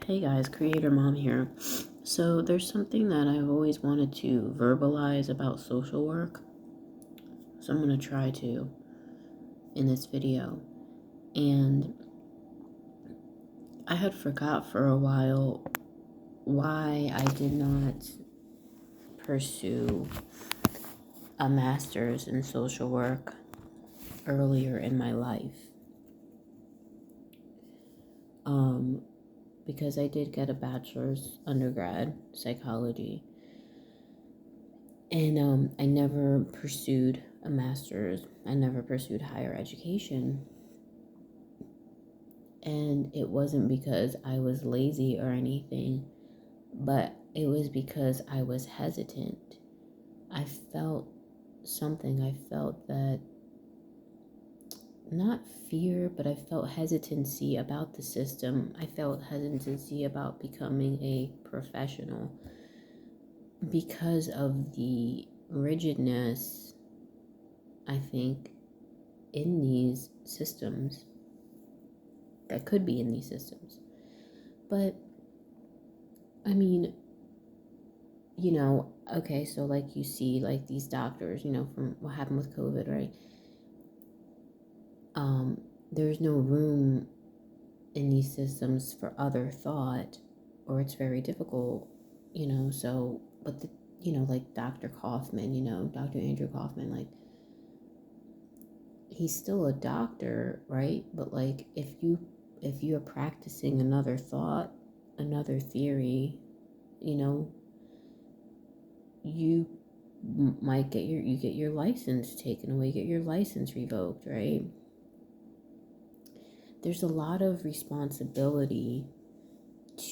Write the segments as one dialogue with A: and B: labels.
A: Hey guys, Creator Mom here. So there's something that I've always wanted to verbalize about social work. So I'm going to try to in this video. And I had forgot for a while why I did not pursue a master's in social work earlier in my life. Because I did get a bachelor's undergrad psychology. And I never pursued a master's. I never pursued higher education. And it wasn't because I was lazy or anything, but it was because I was hesitant. I felt something. I felt that, not fear, but I felt hesitancy about the system. I felt hesitancy about becoming a professional because of the rigidness, I think, in these systems, that could be in these systems. But I mean, okay, so like you see like these doctors, from what happened with COVID, right? There's no room in these systems for other thought, or it's very difficult, so, but like Dr. Kaufman, Dr. Andrew Kaufman, like, he's still a doctor, right? But like if you're practicing another thought, another theory, you might get your license taken away, get your license revoked, right? There's a lot of responsibility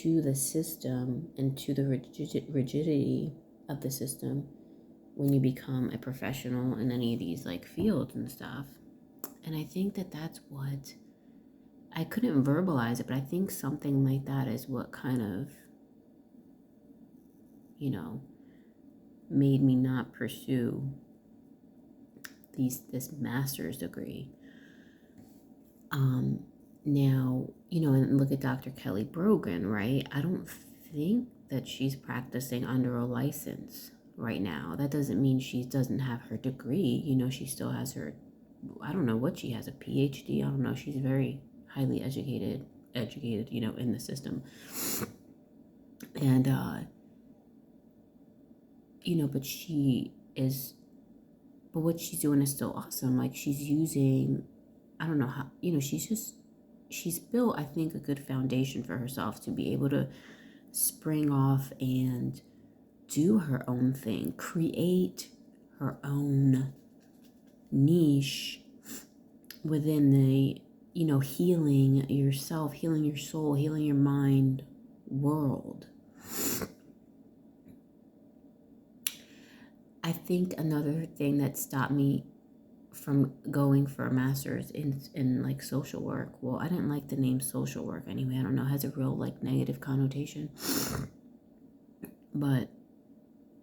A: to the system and to the rigidity of the system when you become a professional in any of these like fields and stuff. And I think that that's what I couldn't verbalize it, but I think something like that is what kind of, made me not pursue this master's degree. Now, and look at Dr. Kelly Brogan, right? I don't think that she's practicing under a license right now. That doesn't mean she doesn't have her degree. She still has her, I don't know what she has, a PhD. I don't know. She's very highly educated, in the system. And, but what she's doing is still awesome. Like, she's using, I don't know how, she's built, I think, a good foundation for herself to be able to spring off and do her own thing, create her own niche within the, healing yourself, healing your soul, healing your mind world. I think another thing that stopped me from going for a master's in like social work. Well, I didn't like the name social work anyway. I don't know, it has a real like negative connotation. But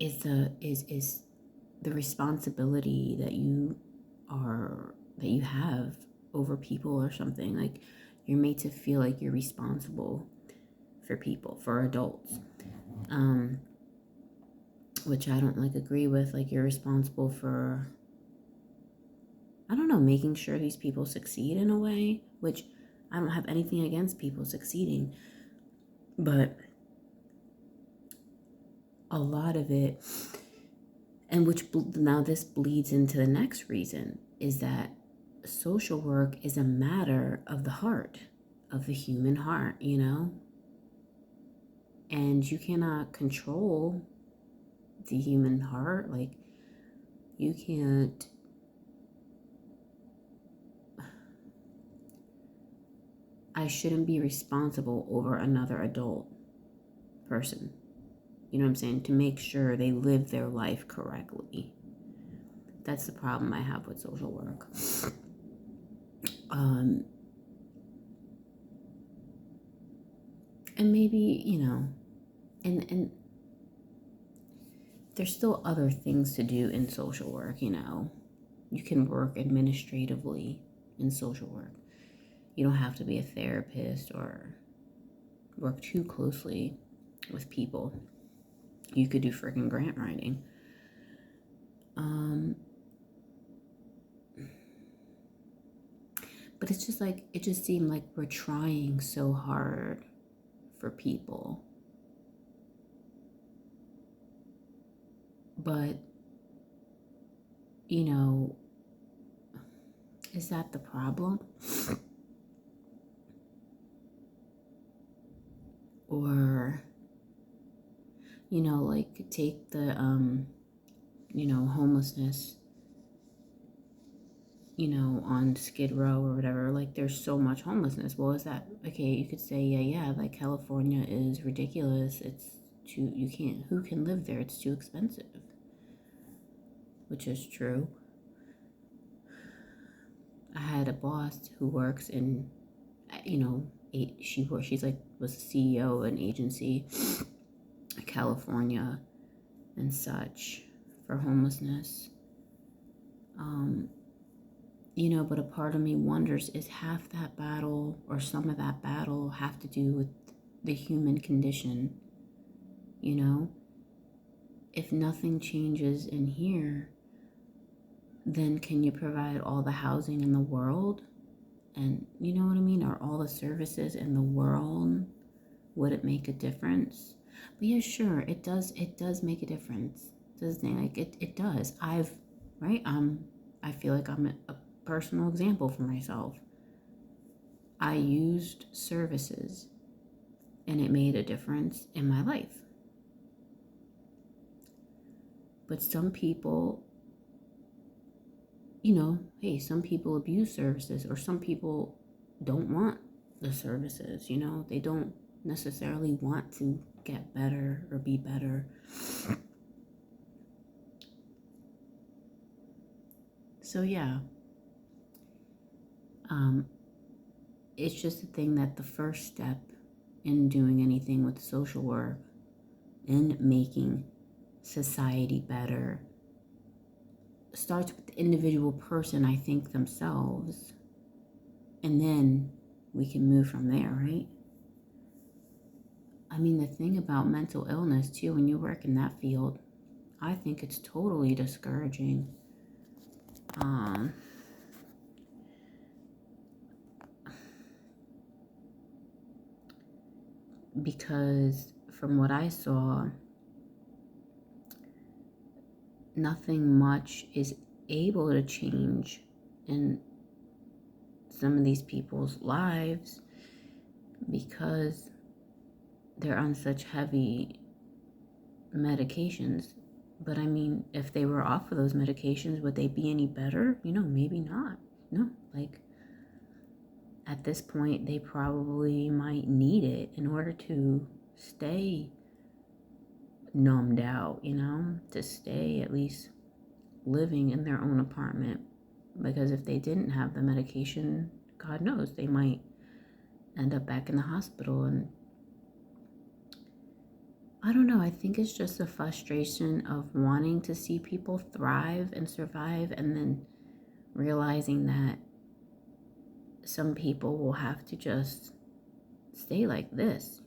A: is the responsibility that you have over people or something. Like, you're made to feel like you're responsible for people, for adults. Which I don't like agree with. Like, you're responsible for, I don't know, making sure these people succeed in a way, which I don't have anything against people succeeding. But a lot of it, and which now this bleeds into the next reason, is that social work is a matter of the heart, of the human heart, and you cannot control the human heart. Like, you can't, I shouldn't be responsible over another adult person, you know what I'm saying, to make sure they live their life correctly. That's the problem I have with social work. And maybe, and there's still other things to do in social work, You can work administratively in social work. You don't have to be a therapist or work too closely with people. You could do freaking grant writing. But it's just like, it just seemed like we're trying so hard for people. But, you know, is that the problem? Or, you know, like take the, homelessness, on Skid Row or whatever. Like, there's so much homelessness. Well, is that, okay, you could say, yeah, like California is ridiculous. It's too, who can live there? It's too expensive. Which is true. I had a boss who works in, she's like, was the CEO of an agency in California and such for homelessness. But a part of me wonders, is half that battle or some of that battle have to do with the human condition? If nothing changes in here, then can you provide all the housing in the world? And you know what I mean? Are all the services in the world, would it make a difference? But yeah, sure, it does make a difference, doesn't it? Like, it does. I feel like I'm a personal example for myself. I used services and it made a difference in my life. But some people, some people abuse services, or some people don't want the services, they don't necessarily want to get better or be better. So yeah, it's just a thing that the first step in doing anything with social work, in making society better, starts with the individual person, I think, themselves. And then we can move from there, right? I mean, the thing about mental illness, too, when you work in that field, I think it's totally discouraging. Because from what I saw, nothing much is able to change in some of these people's lives because they're on such heavy medications. But I mean, if they were off of those medications, would they be any better? Maybe not. No, like, at this point, they probably might need it in order to stay numbed out, to stay at least living in their own apartment. Because if they didn't have the medication, God knows, they might end up back in the hospital. And I don't know, I think it's just a frustration of wanting to see people thrive and survive, and then realizing that some people will have to just stay like this,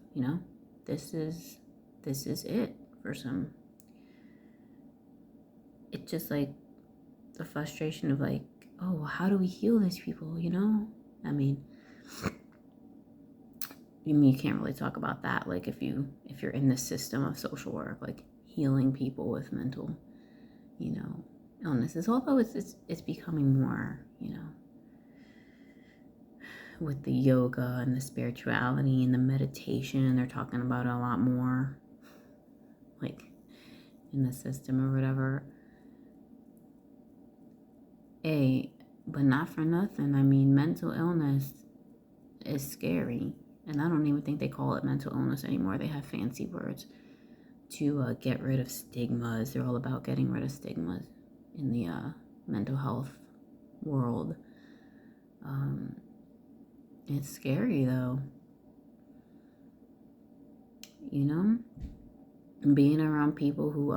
A: this is it for some. It's just like the frustration of like, oh, well, how do we heal these people, I mean, you can't really talk about that, like, if you're in the system of social work, like healing people with mental, illnesses, although it's becoming more, with the yoga and the spirituality and the meditation, they're talking about it a lot more, like, in the system or whatever. But not for nothing, I mean, mental illness is scary. And I don't even think they call it mental illness anymore. They have fancy words to get rid of stigmas. They're all about getting rid of stigmas in the mental health world. It's scary, though. Being around people who,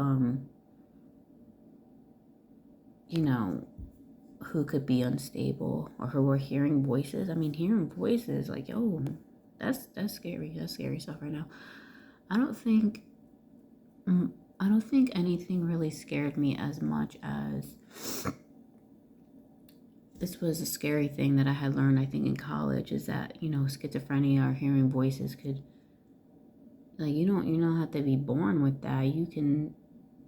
A: who could be unstable, or who are hearing voices. I mean, hearing voices, like, yo, That's scary. That's scary stuff right now. I don't think I don't think anything really scared me as much as this was a scary thing that I had learned, I think, in college, is that, schizophrenia or hearing voices could, like, you don't have to be born with that.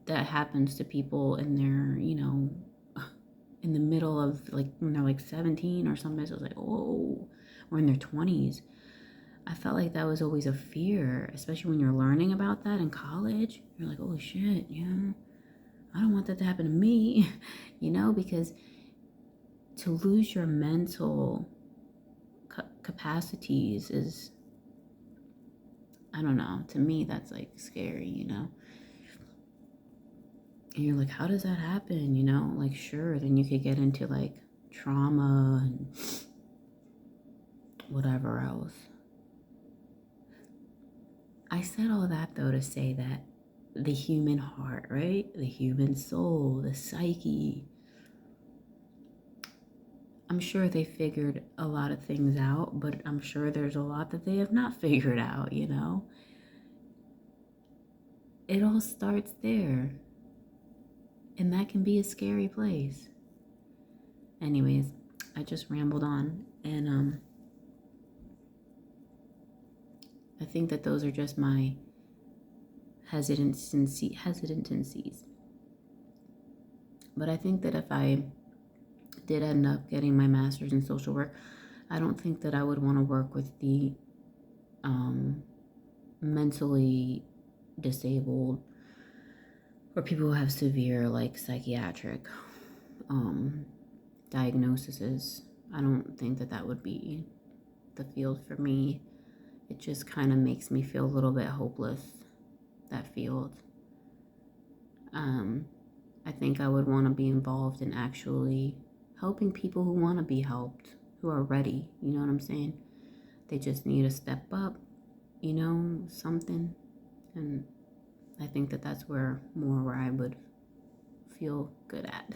A: That happens to people in their, in the middle of, like, when they're like 17 or something. So it's like, oh, or in their 20s. I felt like that was always a fear, especially when you're learning about that in college. You're like, oh shit, I don't want that to happen to me, because to lose your mental capacities is, I don't know, to me that's like scary. And you're like, how does that happen? Like, sure, then you could get into like trauma and whatever else. I said all that though to say that the human heart, right? The human soul, the psyche, I'm sure they figured a lot of things out, but I'm sure there's a lot that they have not figured out. It all starts there. And that can be a scary place. Anyways, I just rambled on. And I think that those are just my hesitancies. But I think that if I did end up getting my master's in social work, I don't think that I would want to work with the mentally disabled or people who have severe like psychiatric diagnoses. I don't think that that would be the field for me. It just kind of makes me feel a little bit hopeless, that field. I think I would want to be involved in actually helping people who want to be helped, who are ready. You know what I'm saying? They just need to step up, something. And I think that that's where I would feel good at.